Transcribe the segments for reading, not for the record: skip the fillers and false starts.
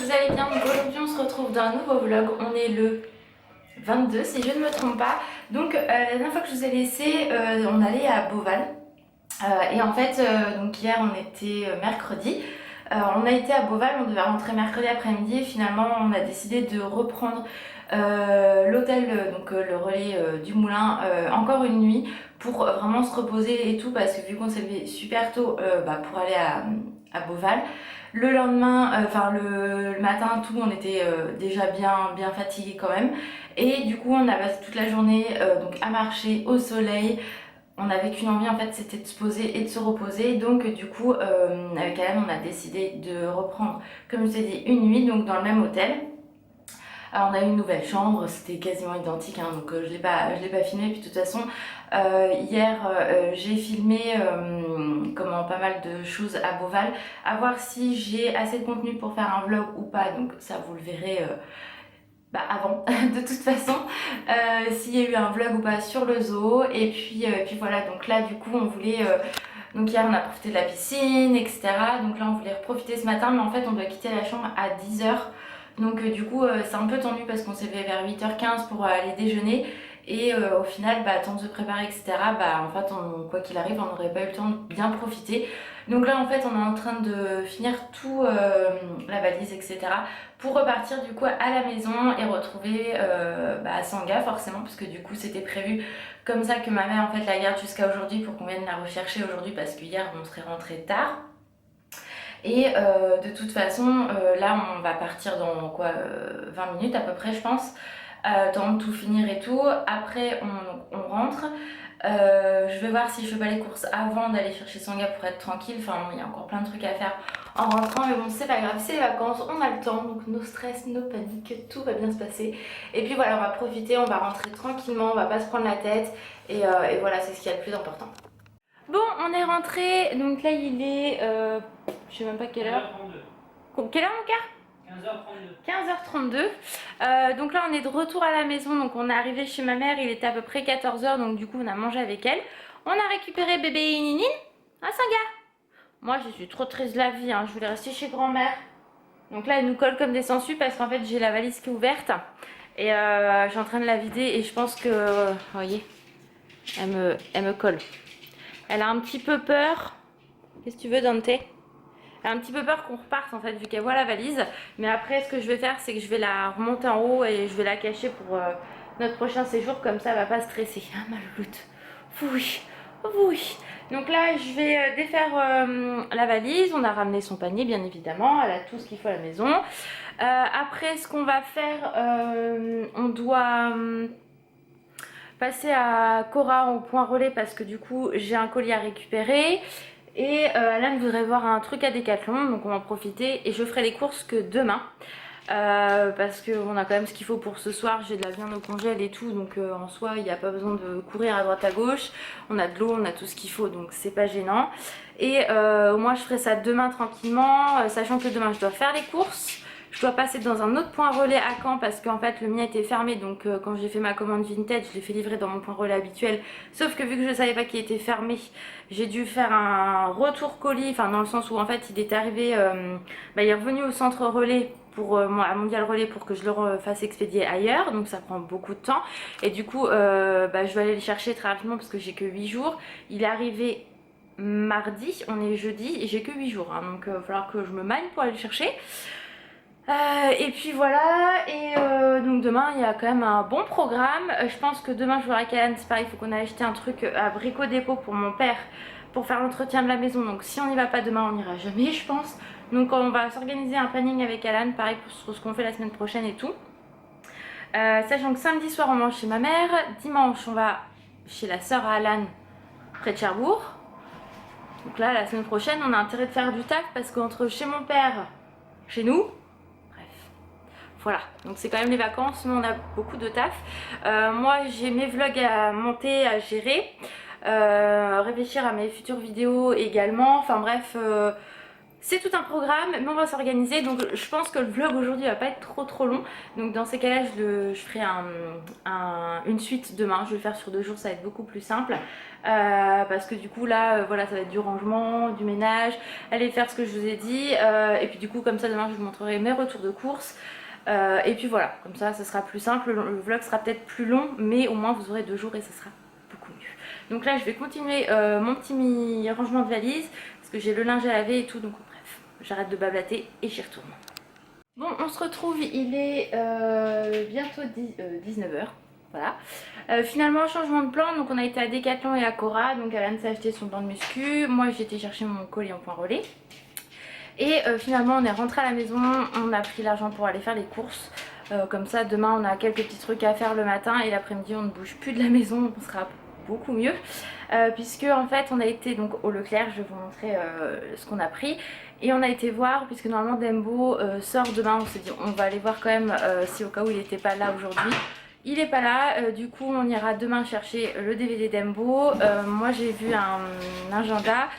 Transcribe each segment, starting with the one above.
vous allez bien. Donc aujourd'hui on se retrouve dans un nouveau vlog. On est le 22 si je ne me trompe pas. Donc la dernière fois que je vous ai laissé, on allait à Beauval. Et en fait, donc hier on était mercredi. On a été à Beauval, on devait rentrer mercredi après-midi et finalement on a décidé de reprendre l'hôtel, donc le relais du moulin, encore une nuit pour vraiment se reposer et tout, parce que vu qu'on s'est levé super tôt pour aller à Beauval, le lendemain, le matin, tout, on était déjà bien fatigué quand même, et du coup on a passé toute la journée donc à marcher au soleil. On n'avait qu'une envie en fait, c'était de se poser et de se reposer. Donc du coup avec Alan on a décidé de reprendre, comme je vous ai dit, une nuit donc dans le même hôtel. Alors on a eu une nouvelle chambre, c'était quasiment identique, hein, donc je l'ai pas filmé. Puis de toute façon hier j'ai filmé pas mal de choses à Beauval, à voir si j'ai assez de contenu pour faire un vlog ou pas, donc ça vous le verrez avant de toute façon, s'il y a eu un vlog ou pas sur le zoo. Et puis voilà, donc là du coup on voulait donc hier on a profité de la piscine, etc. Donc là on voulait reprofiter ce matin, mais en fait on doit quitter la chambre à 10h. Donc du coup c'est un peu tendu parce qu'on s'est levé vers 8h15 pour aller déjeuner. Et au final, temps de se préparer, etc. En fait, quoi qu'il arrive, on n'aurait pas eu le temps de bien profiter. Donc là, en fait, on est en train de finir tout, la valise, etc. pour repartir du coup à la maison et retrouver Sanga forcément, parce que du coup, c'était prévu comme ça que ma mère en fait la garde jusqu'à aujourd'hui pour qu'on vienne la rechercher aujourd'hui, parce que hier, on serait rentré tard. Et de toute façon, là, on va partir dans 20 minutes à peu près, je pense. Temps de tout finir et tout. Après on rentre. Je vais voir si je fais pas les courses avant d'aller chercher Sanga pour être tranquille. Enfin il y a encore plein de trucs à faire en rentrant, mais bon c'est pas grave, c'est les vacances, on a le temps, donc no stress, no panique, tout va bien se passer. Et puis voilà, on va profiter, on va rentrer tranquillement, on va pas se prendre la tête, et voilà, c'est ce qui est le plus important. Bon, on est rentré, donc là il est je sais même pas quelle heure. 15h32. Quelle heure mon cœur? 15h32. Donc là on est de retour à la maison, donc on est arrivé chez ma mère, il était à peu près 14h, donc du coup on a mangé avec elle. On a récupéré bébé et Ninine. Ah Sanga, moi je suis trop triste de la vie, hein. Je voulais rester chez grand-mère. Donc là elle nous colle comme des sangsues parce qu'en fait j'ai la valise qui est ouverte. Et je suis en train de la vider et je pense que, vous voyez, elle me colle. Elle a un petit peu peur. Qu'est-ce que tu veux Dante? Elle a un petit peu peur qu'on reparte en fait, vu qu'elle voit la valise. Mais après ce que je vais faire, c'est que je vais la remonter en haut et je vais la cacher pour notre prochain séjour. Comme ça elle va pas stresser. Ah ma louloute. Oui, oui. Donc là je vais défaire la valise. On a ramené son panier bien évidemment. Elle a tout ce qu'il faut à la maison. Après ce qu'on va faire, on doit passer à Cora au point relais, parce que du coup j'ai un colis à récupérer. Et Alan voudrait voir un truc à Decathlon, donc on va en profiter et je ferai les courses que demain. Parce qu'on a quand même ce qu'il faut pour ce soir. J'ai de la viande au congèle et tout, donc en soi il n'y a pas besoin de courir à droite à gauche. On a de l'eau, on a tout ce qu'il faut, donc c'est pas gênant. Et moi je ferai ça demain tranquillement, sachant que demain je dois faire les courses. Je dois passer dans un autre point relais à Caen parce qu'en fait le mien était fermé, donc quand j'ai fait ma commande vintage je l'ai fait livrer dans mon point relais habituel, sauf que vu que je ne savais pas qu'il était fermé, j'ai dû faire un retour colis, enfin dans le sens où en fait il était arrivé, il est revenu au centre relais pour à Mondial Relais pour que je le fasse expédier ailleurs, donc ça prend beaucoup de temps. Et du coup je vais aller le chercher très rapidement parce que j'ai que 8 jours. Il est arrivé mardi, on est jeudi et j'ai que 8 jours, hein, donc il va falloir que je me magne pour aller le chercher. Et puis voilà, et donc demain il y a quand même un bon programme. Je pense que demain je vois avec Alan, c'est pareil, il faut qu'on aille acheter un truc à Brico Dépôt pour mon père pour faire l'entretien de la maison. Donc si on n'y va pas demain, on n'ira jamais je pense. Donc on va s'organiser un planning avec Alan, pareil pour ce qu'on fait la semaine prochaine et tout. Sachant que samedi soir on mange chez ma mère, dimanche on va chez la sœur à Alan près de Cherbourg. Donc là la semaine prochaine on a intérêt de faire du taf parce qu'entre chez mon père, chez nous, voilà, donc c'est quand même les vacances, mais on a beaucoup de taf. Moi j'ai mes vlogs à monter, à gérer, réfléchir à mes futures vidéos également. Enfin bref, C'est tout un programme, mais on va s'organiser. Donc je pense que le vlog aujourd'hui va pas être trop long. Donc dans ces cas-là, je ferai une suite demain. Je vais le faire sur 2 jours, ça va être beaucoup plus simple. Parce que du coup là, voilà, ça va être du rangement, du ménage, aller faire ce que je vous ai dit. Et puis du coup comme ça demain je vous montrerai mes retours de course. Et puis voilà, comme ça sera plus simple. Le vlog sera peut-être plus long, mais au moins vous aurez 2 jours et ça sera beaucoup mieux. Donc là je vais continuer mon petit rangement de valise. Parce que j'ai le linge à laver et tout, donc bref, j'arrête de blablater et j'y retourne. Bon, on se retrouve, il est bientôt 19h. Voilà. Finalement, changement de plan, donc on a été à Decathlon et à Cora, donc Alan s'est acheté son banc de muscu, moi j'ai été chercher mon colis en point relais. Et finalement on est rentré à la maison, on a pris l'argent pour aller faire les courses. Comme ça demain on a quelques petits trucs à faire le matin et l'après-midi on ne bouge plus de la maison, on sera beaucoup mieux. Puisque en fait on a été donc au Leclerc, je vais vous montrer ce qu'on a pris. Et on a été voir, puisque normalement Dembo sort demain, on s'est dit on va aller voir quand même si au cas où il n'était pas là aujourd'hui. Il n'est pas là, du coup on ira demain chercher le DVD Dembo. Moi j'ai vu un agenda,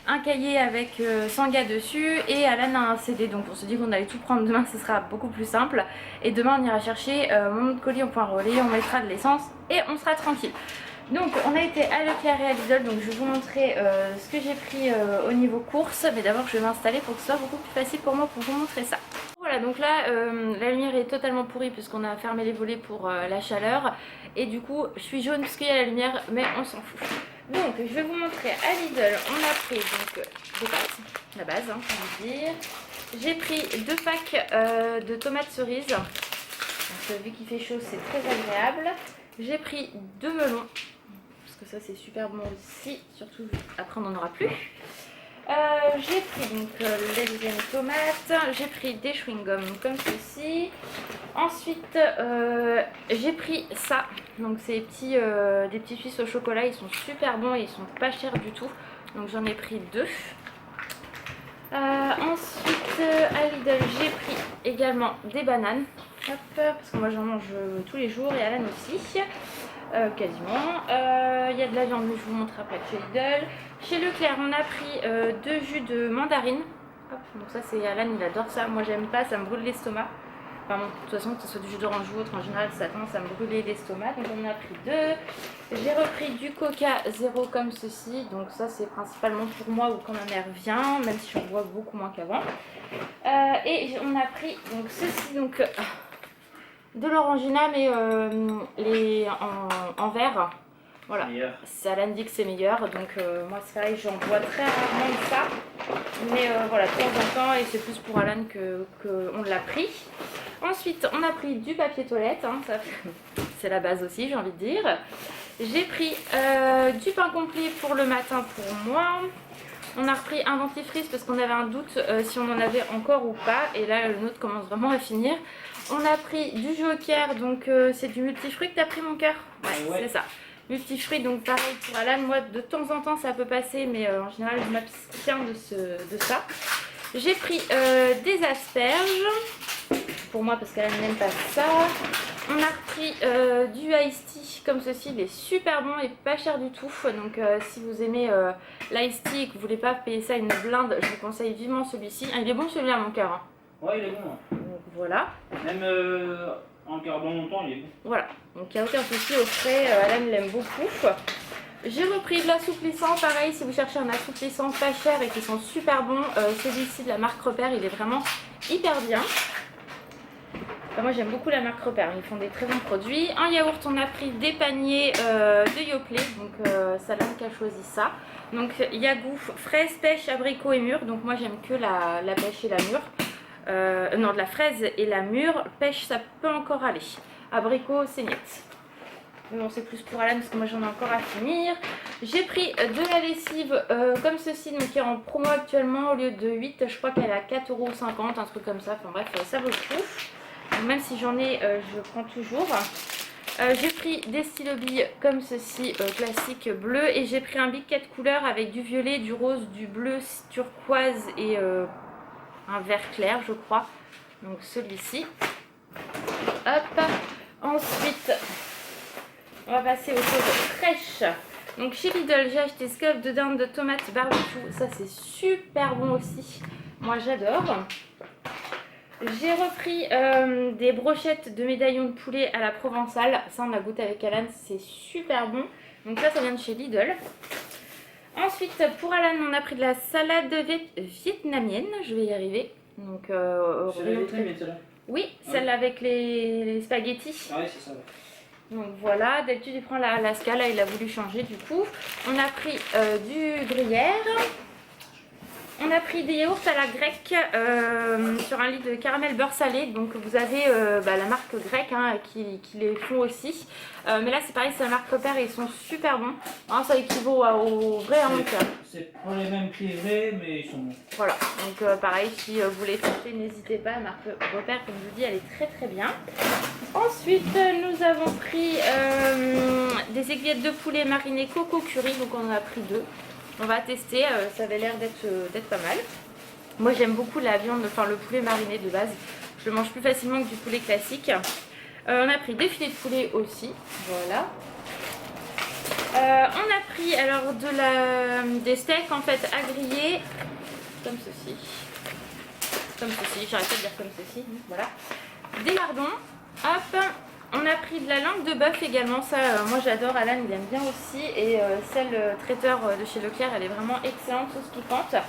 un cahier avec Sanga dessus et Alan a un CD, donc on se dit qu'on allait tout prendre demain, ce sera beaucoup plus simple. Et demain on ira chercher mon colis en point relais, on mettra de l'essence et on sera tranquille. Donc on a été à Leclerc et à Lidl, donc je vais vous montrer ce que j'ai pris au niveau course, mais d'abord je vais m'installer pour que ce soit beaucoup plus facile pour moi pour vous montrer ça. Voilà, donc là la lumière est totalement pourrie puisqu'on a fermé les volets pour la chaleur et du coup je suis jaune parce qu'il y a la lumière mais on s'en fout. Donc je vais vous montrer à Lidl, on a pris donc des pâtes, la base hein, je veux dire. J'ai pris 2 packs de tomates cerises, donc vu qu'il fait chaud c'est très agréable. J'ai pris 2 melons. Ça c'est super bon aussi, surtout après on n'en aura plus. J'ai pris donc les deuxièmes tomates, j'ai pris des chewing-gums comme ceci. Ensuite j'ai pris ça, donc c'est des petits suisses au chocolat, ils sont super bons et ils sont pas chers du tout. Donc j'en ai pris 2. Ensuite à Lidl j'ai pris également des bananes. Hop, parce que moi j'en mange tous les jours et Alan aussi. Quasiment. Il y a de la viande, mais je vous montre après chez Lidl. Chez Leclerc, on a pris 2 jus de mandarine. Hop, donc ça c'est Alan, il adore ça. Moi j'aime pas, ça me brûle l'estomac. Enfin bon, de toute façon, que ce soit du jus d'orange ou autre, en général ça tendance à me brûler l'estomac. Donc on en a pris 2. J'ai repris du coca zéro comme ceci. Donc ça c'est principalement pour moi ou quand ma mère vient, même si j'en bois beaucoup moins qu'avant. Et on a pris donc ceci, donc de l'orangina mais en verre. Voilà, Alan dit que c'est meilleur, donc moi c'est pareil, j'en bois très rarement de ça. Mais voilà, de temps en temps, et c'est plus pour Alan qu'on l'a pris. Ensuite, on a pris du papier toilette, hein, c'est la base aussi, j'ai envie de dire. J'ai pris du pain complet pour le matin pour moi. On a repris un dentifrice parce qu'on avait un doute si on en avait encore ou pas. Et là, le nôtre commence vraiment à finir. On a pris du Joker, donc c'est du multifruit que t'as pris mon cœur. Ouais. C'est ça. Multifruit, donc pareil pour Alan. Moi, de temps en temps, ça peut passer, mais en général, je m'abstiens de ça. J'ai pris des asperges pour moi parce qu'Alan n'aime pas ça. On a repris du Ice Tea comme ceci, il est super bon et pas cher du tout. Donc si vous aimez l'Ice Tea et que vous voulez pas payer ça une blinde, je vous conseille vivement celui-ci. Ah, il est bon celui-là mon cœur. Hein. Ouais, il est bon. Donc voilà. Même en gardant longtemps, il est bon. Voilà, donc il n'y a aucun souci au frais, Alan l'aime beaucoup. J'ai repris de l'assouplissant, pareil si vous cherchez un assouplissant pas cher et qui sont super bons, celui-ci de la marque Repère, il est vraiment hyper bien. Enfin, moi j'aime beaucoup la marque Repère, ils font des très bons produits. En yaourt on a pris des paniers de Yoplait, donc Salam qui a choisi ça. Donc Yagou, fraise, pêche, abricot et mûre, donc moi j'aime que la pêche et la mûre. Non, de la fraise et la mûre, pêche ça peut encore aller. Abricot c'est net. Mais bon c'est plus pour Alan parce que moi j'en ai encore à finir. J'ai pris de la lessive comme ceci, donc qui est en promo actuellement, au lieu de 8 je crois qu'elle est à 4,50 €, un truc comme ça, enfin bref ça vaut le coup. Donc, même si j'en ai, je prends toujours. J'ai pris des stylos billes comme ceci, classique bleu, et j'ai pris un bic 4 couleurs avec du violet, du rose, du bleu turquoise et un vert clair je crois. Donc celui-ci. Hop. Ensuite on va passer aux choses fraîches. Donc chez Lidl j'ai acheté scallops de dinde de tomates barbecue, ça c'est super bon aussi. moi j'adore. J'ai repris des brochettes de médaillons de poulet à la provençale. Ça on a goûté avec Alan, c'est super bon. Donc ça vient de chez Lidl. Ensuite pour Alan on a pris de la salade vietnamienne, je vais y arriver. Donc C'est la vietnamienne celle-là? Oui, celle avec les spaghettis. Ah oui, c'est ça. Ouais. Donc voilà, d'habitude il prend la Alaska, là il a voulu changer du coup. On a pris du gruyère. On a pris des yaourts à la grecque sur un lit de caramel beurre salé. Donc vous avez la marque grecque hein, qui les font aussi. Mais là c'est pareil, c'est la marque Repère et ils sont super bons. Alors, ça équivaut au vrai. C'est pas les mêmes que les vrais, mais ils sont bons. Voilà, donc pareil, si vous voulez tester, n'hésitez pas. La marque Repère, comme je vous dis, elle est très très bien. Ensuite, nous avons pris des aiguillettes de poulet marinées coco curry. Donc on en a pris 2. On va tester, ça avait l'air d'être pas mal. Moi j'aime beaucoup la viande, enfin le poulet mariné de base. Je le mange plus facilement que du poulet classique. On a pris des filets de poulet aussi, voilà. On a pris alors des steaks en fait à griller, comme ceci. Comme ceci, j'arrête pas de dire comme ceci, voilà. Des lardons, hop. On a pris de la langue de bœuf également, ça moi j'adore, Alan il aime bien aussi. Et celle traiteur de chez Leclerc, elle est vraiment excellente, sauce piquante.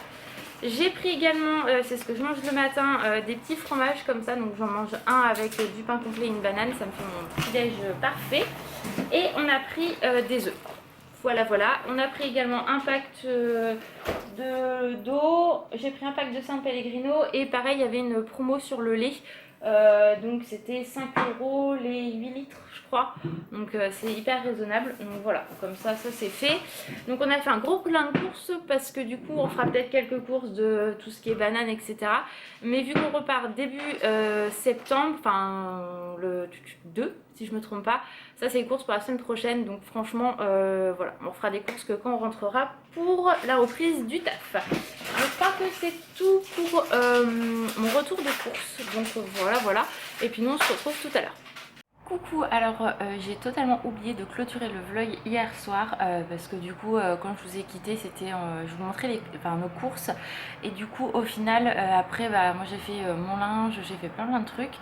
J'ai pris également, c'est ce que je mange le matin, des petits fromages comme ça. Donc j'en mange un avec du pain complet et une banane, ça me fait mon petit déj parfait. Et on a pris des œufs. Voilà, voilà. On a pris également un pack d'eau. J'ai pris un pack de San Pellegrino. Et pareil, il y avait une promo sur le lait. Donc c'était 5 € les 8 litres je crois, donc c'est hyper raisonnable. Donc voilà, comme ça c'est fait. Donc on a fait un gros plein de courses parce que du coup on fera peut-être quelques courses de tout ce qui est banane etc, mais vu qu'on repart début septembre, enfin le 2 si je me trompe pas, ça c'est les courses pour la semaine prochaine. Donc franchement voilà, on fera des courses que quand on rentrera pour la reprise du taf. Je crois que c'est tout pour mon retour de course. Donc voilà. Et puis nous on se retrouve tout à l'heure. Coucou, alors j'ai totalement oublié de clôturer le vlog hier soir parce que du coup quand je vous ai quitté c'était, je vous montrais nos courses. Et du coup au final après moi j'ai fait mon linge, j'ai fait plein de trucs.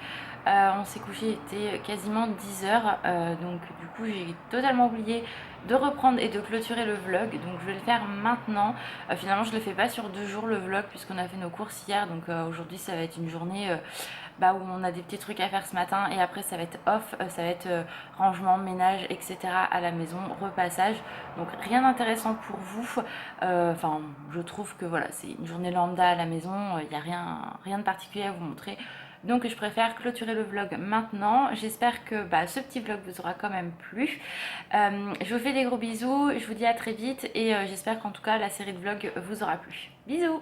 On s'est couché, il était quasiment 10 h, donc du coup j'ai totalement oublié de reprendre et de clôturer le vlog, donc je vais le faire maintenant. Finalement je le fais pas sur 2 jours le vlog puisqu'on a fait nos courses hier, donc aujourd'hui ça va être une journée où on a des petits trucs à faire ce matin et après ça va être off, ça va être rangement, ménage etc à la maison, repassage, donc rien d'intéressant pour vous. Enfin je trouve que voilà, c'est une journée lambda à la maison, il n'y a rien de particulier à vous montrer. Donc je préfère clôturer le vlog maintenant. J'espère que ce petit vlog vous aura quand même plu. Je vous fais des gros bisous, je vous dis à très vite et j'espère qu'en tout cas la série de vlogs vous aura plu. Bisous!